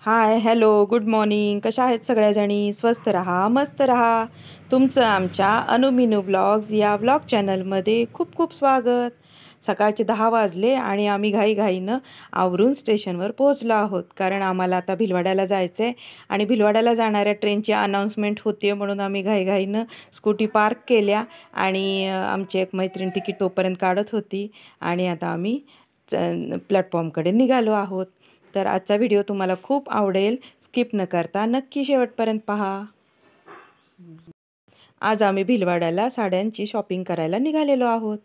हाय, hello, good morning. कशा आहेत सगळ्याजणी? स्वस्त रहा, मस्त रहा. तुमचं आमच्या अनुमिनू ब्लॉग्स या ब्लॉग चॅनलमध्ये खूप खूप स्वागत. सकाळचे 10 वाजले आणि आम्ही घाईघाईनं आवरून स्टेशनवर पोहोचलो आहोत, कारण आम्हाला आता भिलवाड्याला जायचं आहे आणि भिलवाड्याला जाणाऱ्या ट्रेनची अनाऊन्समेंट होती आहे, म्हणून आम्ही घाईघाईनं स्कूटी पार्क केल्या आणि आमची एक मैत्रीण तिकीट तोपर्यंत काढत होती आणि आता आम्ही प्लॅटफॉर्मकडे निघालो आहोत. तर आजचा व्हिडिओ तुम्हाला खूप आवडेल. स्किप न करता नक्की शेवटपर्यंत पहा. आज आम्ही भिलवाड्याला साड्यांची शॉपिंग करायला निघालेलो आहोत.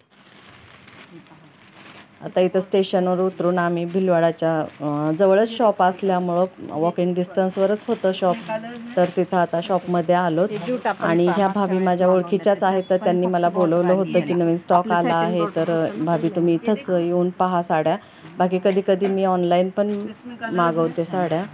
आता इथं स्टेशनवर उतरून आम्ही भिलवाड्याच्या जवळच शॉप असल्यामुळं वॉकिंग डिस्टन्सवरच होतं शॉप, तर तिथं आता शॉपमध्ये आलो. आणि ह्या भाभी माझ्या ओळखीच्याच आहेत, तर त्यांनी मला बोलवलं होतं की नवीन स्टॉक आला आहे, तर भाभी तुम्ही इथंच येऊन पहा साड्या. बाकी कधी कधी मी ऑनलाईन पण मागवते साड्या.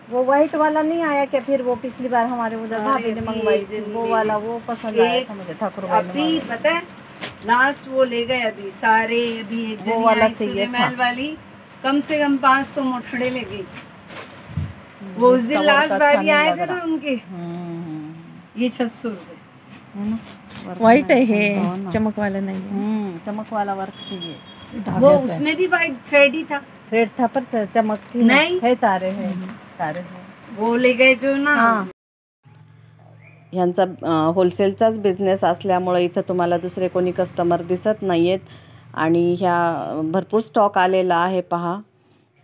वो व्हाइट वाला नहीं आया क्या? फिर वो पिछली बार हमारे उधर भाभी ने मंगवाई थी, वो वाला वो पसंद आया था मुझे। ठाकुर अभी पता है लास्ट वो ले गए अभी सारे, अभी एक वो वाला चाहिए महल वाली कम से कम 5 तो मोठड़े ले गई। वो उस दिन लास्ट भाभी आए थे ना उनके, ये 600 रुपए। व्हाइट है हे, चमक वाला नहीं है। चमक वाला वर्क चाहिए। वो उसमें भी व्हाइट थ्रेड ही था, थ्रेड था पर चमक थी नहीं है, तारे है तारे है। वो ले गए जो ना। ह्यांचा होलसेलचाच बिझनेस असल्यामुळे इथं तुम्हाला दुसरे कोणी कस्टमर दिसत नाही आहेत आणि ह्या भरपूर स्टॉक आलेला आहे पहा.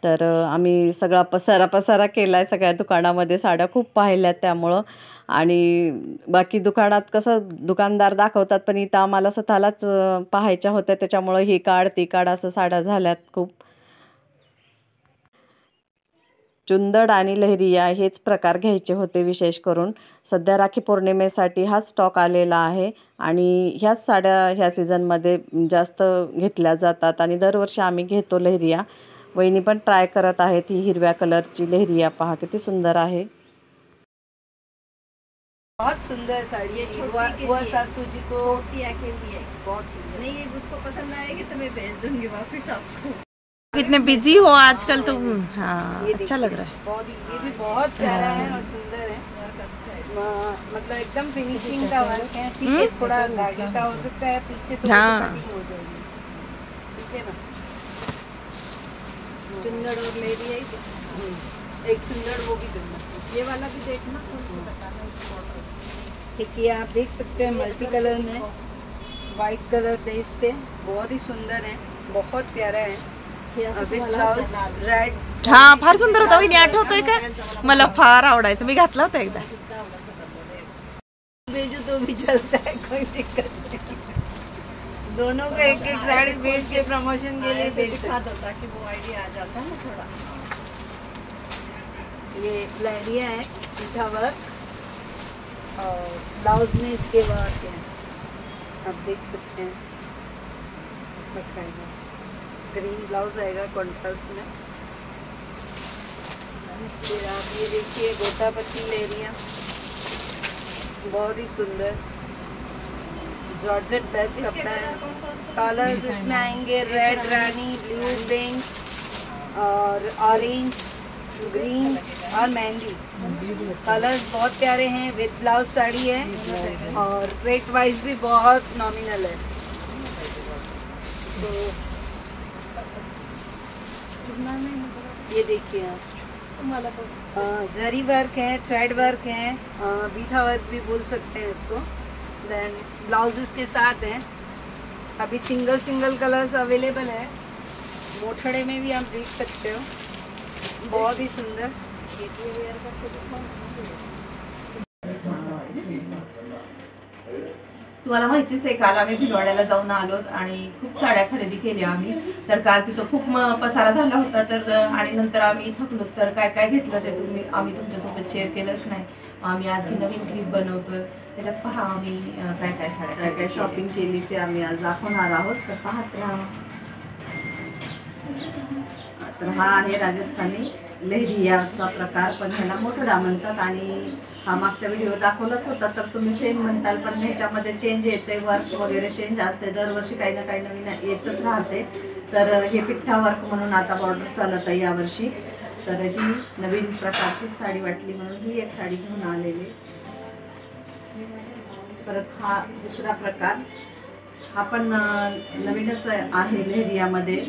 तर आम्ही सगळा पसारा केला आहे, सगळ्या दुकानामध्ये साड्या खूप पाहिल्यात त्यामुळं. आणि बाकी दुकानात कसं दुकानदार दाखवतात, पण इथं आम्हाला स्वतःलाच पाहायच्या होत्या, त्याच्यामुळं ही काढ ती काढ असं साड्या झाल्यात खूप. चुंदड आणि लहरिया हेच प्रकार घ्यायचे होते विशेष करून. सध्या राखी पौर्णिमेसाठी हा स्टॉक आलेला आहे आणि ह्याच साड्या ह्या सीझनमध्ये जास्त घेतल्या जातात आणि दरवर्षी आम्ही घेतो लहरिया. वहिनी पण ट्राय करत आहेत. ही हिरव्या कलरची लहरिया पहा किती सुंदर आहे. बहुत सुंदर साड़ी है। वो सासू जी को बहुत सुंदर। नहीं उसको पसंद आएगी तो मैं भेज दूंगी वापस आपको। इतने बिजी हो आजकल तो हाँ, अच्छा लग रहा है। ये भी बहुत प्यारा है और सुंदर है। मतलब एकदम फिनिशिंग का वर्क है। ठीक है, थोड़ा धागे का हो सकता है पीछे तो कटिंग हो जाएगी, ठीक है ना। चुन्नड़ और ले रही है एक चुन्नड़, वो भी देना, ये वाला भी देखना, बताना इसको। ठीक है, आप देख सकते हैं मल्टी कलर में वाइट कलर बेस पे बहुत ही सुंदर है, बहुत प्यारा है। रेड, हा, फार सुंदर होता वहिनी, आठवतोय का? मला फार आवडायचं, मी घातला होता एकदा। भेजो तो भी चलता है, कोई दिक्कत नहीं। दोनों को एक एक साड़ी भेज के प्रमोशन के लिए दिखा दो ताकि वो आइडिया आ जाता है ना थोड़ा। ये लहरिया है, सीधा वर्क और ब्लाउज में इसके वर्क है, आप देख सकते हैं। ग्रीन ब्लाउज आएगा कॉन्ट्रास्ट में। फिर आप ये देखिए गोटा पत्ती ले रही हैं, बहुत ही सुंदर जॉर्जेट बेस्ट कपड़ा है। कलर्स इसमें आएंगे रेड रानी, ब्लू पिंक और ऑरेंज, ग्रीन और मेहंदी। कलर्स बहुत प्यारे हैं, विद ब्लाउज साड़ी है और रेट वाइज भी बहुत नॉमिनल है। तो ये देखिए आप, जरी वर्क है, थ्रेड वर्क है, बीठा वर्क भी बोल सकते हैं इसको। देन ब्लाउजेस के साथ हैं। अभी सिंगल कलर्स अवेलेबल है, मोठड़े में भी आप देख सकते हो, बहुत ही सुंदर। तुम्हाला माहितीच आहे, काल आम्ही भिलवाड्याला जाऊन आलो आणि खूप साड्या खरेदी केल्या आम्ही. तर काल तिथं खूप पसारा झाला होता, तर आणि नंतर आम्ही थकलो, तर काय काय घेतलं ते आम्ही तुमच्यासोबत शेअर केलंच नाही. आम्ही आज ही नवीन क्लिप बनवतोय, त्याच्यात पहा आम्ही काय काय साड्या काय काय शॉपिंग केली ते आम्ही आज दाखवणार आहोत, तर पाहत राहा. तर हा आहे राजस्थानी लेहरियाचा प्रकार, पण ह्याला मोठडा म्हणतात. आणि हा मागच्या व्हिडिओ दाखवलाच होता, तर तुम्ही सेम म्हणताल, पण ह्याच्यामध्ये चेंज येते, वर्क वगैरे चेंज असते, दरवर्षी काही ना काही नवीन येतच राहते. तर हे पिठ्ठा वर्क म्हणून आता बॉर्डर चालत आहे यावर्षी. तर ही नवीन प्रकारची साडी वाटली म्हणून ही एक साडी घेऊन आलेली. परत हा दुसरा प्रकार, हा पण नवीनच आहे लेहरियामध्ये.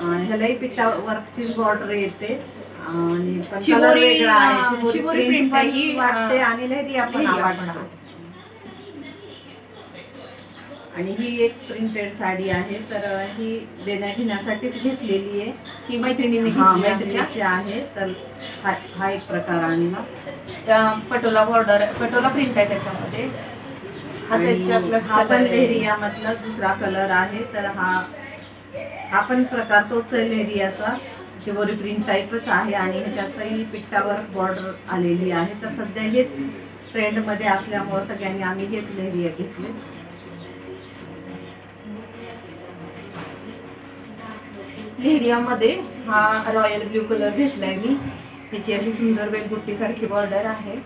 ह्यालाही पिठ्ठा वर्कचीच बॉर्डर येते आणि पण कलर वेगळा आहे, शिवोरी प्रिंट ही वाटते आणि लेहरिया पण वाटतो. आणि ही एक प्रिंटेड साडी आहे, तर ही देण्या घेण्यासाठीच घेतलेली आहे. ही मैत्रिणीने मैत्रिणीची आहे. तर हा एक प्रकार आणला. पटोला बॉर्डर, पटोला प्रिंट आहे त्याच्यामध्ये. हा पण लेहरियामधला दुसरा कलर आहे. तर हा पण प्रकार तोच आहे लेहरियाचा, शिवोरी प्रिंट टाईपच आहे आणि ह्याच्यातही पिठ्ठावर बॉर्डर आलेली आहे. तर सध्या हेच ट्रेंडमध्ये असल्यामुळं सगळ्यांनी आम्ही हेच लेहरिया घेतले. लेहरियामध्ये हा रॉयल ब्ल्यू कलर घेतलाय मी. त्याची अशी सुंदर वेलबुट्टी सारखी बॉर्डर आहे.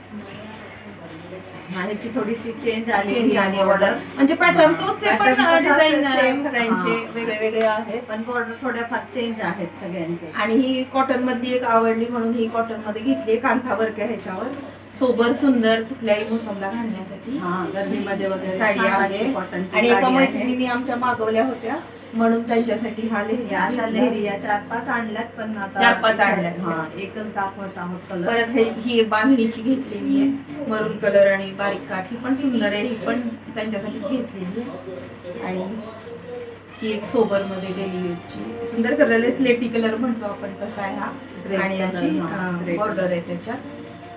ह्याची थोडीशी चेंज आली बॉर्डर, म्हणजे पॅटर्न तोच आहे, पण डिझाईन सगळ्यांचे वेगळे वेगळे आहेत, पण बॉर्डर थोड्याफार चेंज आहेत सगळ्यांचे. आणि ही कॉटन मधली एक आवडली म्हणून ही कॉटन मध्ये घेतली. कांथा वर्क आहे ह्याच्यावर, सोबर सुंदर कुठल्याही मोसमला घालण्यासाठी गर्मीमध्ये वगैरे साडी आहे. आणि एका मैत्रिणीने आमच्या मागवल्या होत्या म्हणून त्यांच्यासाठी हा लेहरिया. अशा लेहरिया 4-5 आणल्यात, पण आता 4-5 आणल्यात. एकच दाखवत आहोत कलर. परत ही एक बांधणीची घेतलेली आहे, मरून कलर आणि बारीक काठ. ही पण सुंदर आहे, ही पण त्यांच्यासाठीच घेतलेली आहे. आणि ही एक सोबर मध्ये डेली यूजची सुंदर कलर, स्लेटी कलर म्हणतो आपण तसा आहे हा. आणि याची बॉर्डर आहे त्याच्यात.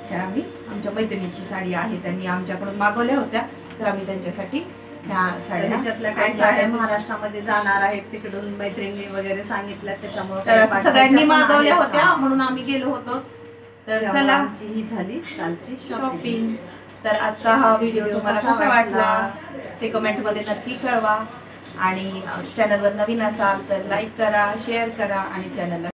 ह्या आम्ही आमच्या मैत्रिणीची साडी आहे, त्यांनी आमच्याकडून मागवल्या होत्या, तर आम्ही त्यांच्यासाठी ह्या साड्या. ह्याच्यातल्या काही साड्या महाराष्ट्रामध्ये जाणार आहेत, तिकडून मैत्रिणी वगैरे सांगितल्या, त्याच्यामुळे तर सगळ्यांनी मागवल्या होत्या म्हणून आम्ही गेलो होतो. तर चला, ही झाली कालची शॉपिंग. तर आजचा हा व्हिडिओ तुम्हाला कसा वाटला ते कमेंटमध्ये नक्की कळवा. आणि चॅनलवर नवीन असाल तर लाईक करा, शेअर करा आणि चॅनलला